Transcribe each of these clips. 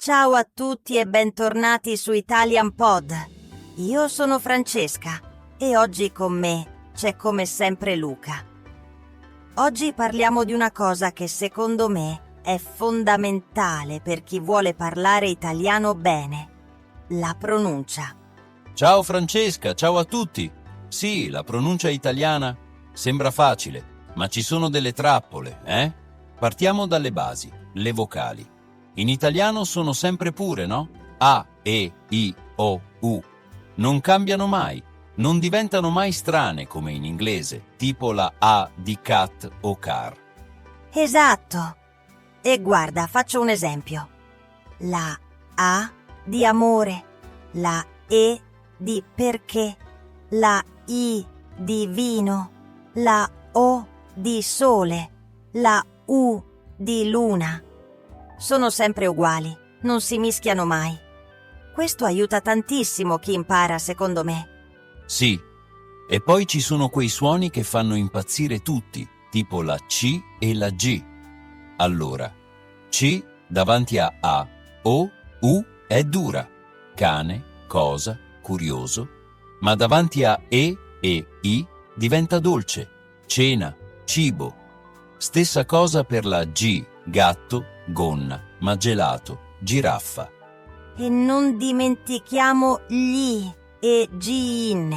Ciao a tutti e bentornati su Italian Pod. Io sono Francesca e oggi con me c'è come sempre Luca. Oggi parliamo di una cosa che secondo me è fondamentale per chi vuole parlare italiano bene: la pronuncia. Ciao Francesca, ciao a tutti. Sì, la pronuncia italiana sembra facile, ma ci sono delle trappole, eh? Partiamo dalle basi, le vocali. In italiano sono sempre pure, no? A, E, I, O, U. Non cambiano mai, non diventano mai strane come in inglese, tipo la A di cat o car. Esatto. E guarda, faccio un esempio. La A di amore, la E di perché, la I di vino, la O di sole, la U di luna. Sono sempre uguali, non si mischiano mai. Questo aiuta tantissimo chi impara, secondo me. Sì, e poi ci sono quei suoni che fanno impazzire tutti, tipo la C e la G. Allora, C davanti a A, O, U è dura, cane, cosa, curioso, ma davanti a E I diventa dolce, cena, cibo. Stessa cosa per la G, gatto, gonna, ma gelato, giraffa. E non dimentichiamo gli e gin.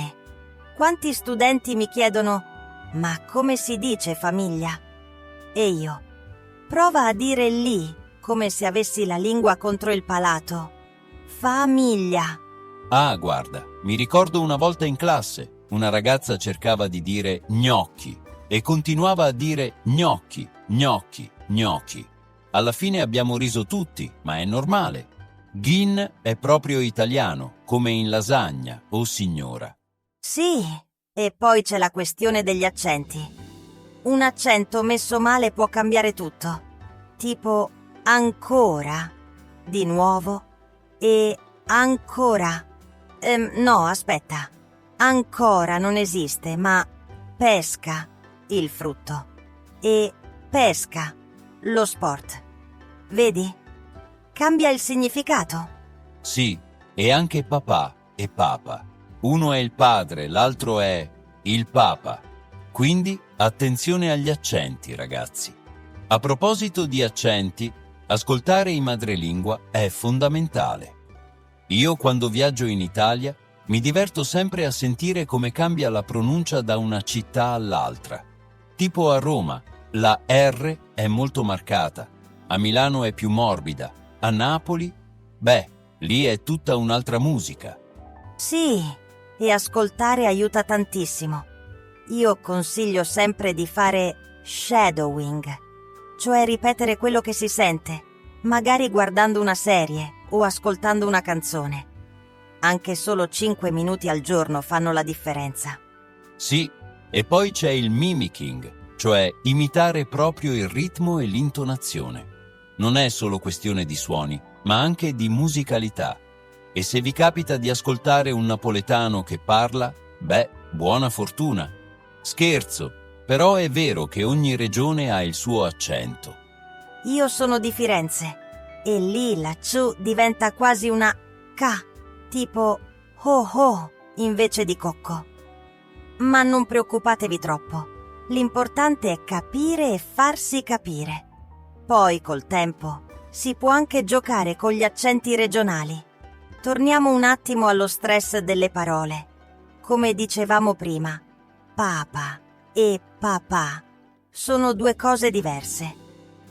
Quanti studenti mi chiedono: ma come si dice famiglia? E io: prova a dire lì, come se avessi la lingua contro il palato. Famiglia. Ah, guarda, mi ricordo una volta in classe, una ragazza cercava di dire gnocchi e continuava a dire gnocchi, gnocchi, gnocchi. Alla fine abbiamo riso tutti, ma è normale. Gin è proprio italiano, come in lasagna o signora. Sì, e poi c'è la questione degli accenti. Un accento messo male può cambiare tutto. Tipo ancora, di nuovo, e ancora. No, aspetta. Ancora non esiste, ma pesca, il frutto, e pesca, lo sport. Vedi? Cambia il significato. Sì, e anche papà e papa. Uno è il padre, l'altro è il papa. Quindi attenzione agli accenti, ragazzi. A proposito di accenti, ascoltare in madrelingua è fondamentale. Io quando viaggio in Italia mi diverto sempre a sentire come cambia la pronuncia da una città all'altra. Tipo a Roma, la R è molto marcata, a Milano è più morbida, a Napoli, lì è tutta un'altra musica. Sì, e ascoltare aiuta tantissimo. Io consiglio sempre di fare shadowing, cioè ripetere quello che si sente, magari guardando una serie o ascoltando una canzone. Anche solo 5 minuti al giorno fanno la differenza. Sì, e poi c'è il mimicking, cioè imitare proprio il ritmo e l'intonazione. Non è solo questione di suoni, ma anche di musicalità. E se vi capita di ascoltare un napoletano che parla, buona fortuna. Scherzo, però è vero che ogni regione ha il suo accento. Io sono di Firenze e lì la C diventa quasi una K, tipo ho ho invece di cocco. Ma non preoccupatevi troppo. L'importante è capire e farsi capire. Poi col tempo si può anche giocare con gli accenti regionali. Torniamo un attimo allo stress delle parole. Come dicevamo prima, papa e papà sono due cose diverse.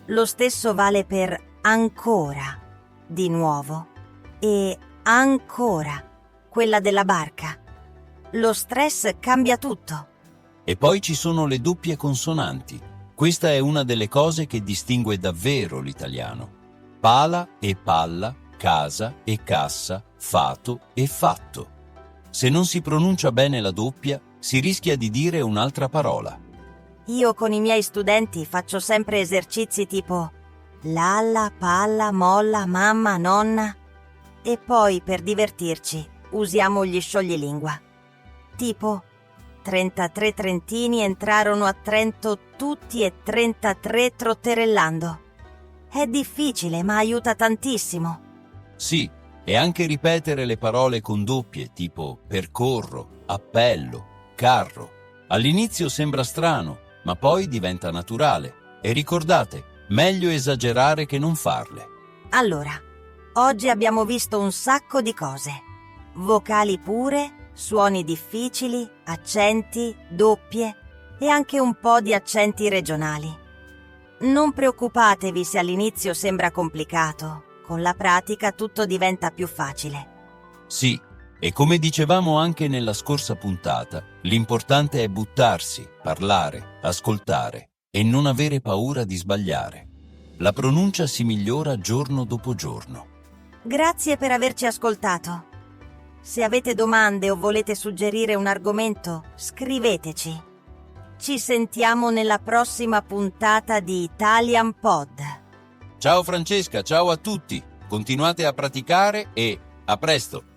Lo stesso vale per ancora, di nuovo, e ancora, quella della barca. Lo stress cambia tutto. E poi ci sono le doppie consonanti. Questa è una delle cose che distingue davvero l'italiano. Pala e palla, casa e cassa, fato e fatto. Se non si pronuncia bene la doppia, si rischia di dire un'altra parola. Io con i miei studenti faccio sempre esercizi tipo lalla, palla, molla, mamma, nonna. E poi, per divertirci, usiamo gli scioglilingua. Tipo 33 trentini entrarono a Trento tutti e 33 trotterellando. È difficile, ma aiuta tantissimo. Sì, e anche ripetere le parole con doppie, tipo percorro, appello, carro. All'inizio sembra strano, ma poi diventa naturale. E ricordate, meglio esagerare che non farle. Allora, oggi abbiamo visto un sacco di cose. Vocali pure, suoni difficili, accenti, doppie e anche un po' di accenti regionali. Non preoccupatevi se all'inizio sembra complicato. Con la pratica tutto diventa più facile. Sì, e come dicevamo anche nella scorsa puntata, l'importante è buttarsi, parlare, ascoltare e non avere paura di sbagliare. La pronuncia si migliora giorno dopo giorno. Grazie per averci ascoltato. Se avete domande o volete suggerire un argomento, scriveteci. Ci sentiamo nella prossima puntata di Italian Pod. Ciao Francesca, ciao a tutti, continuate a praticare e a presto!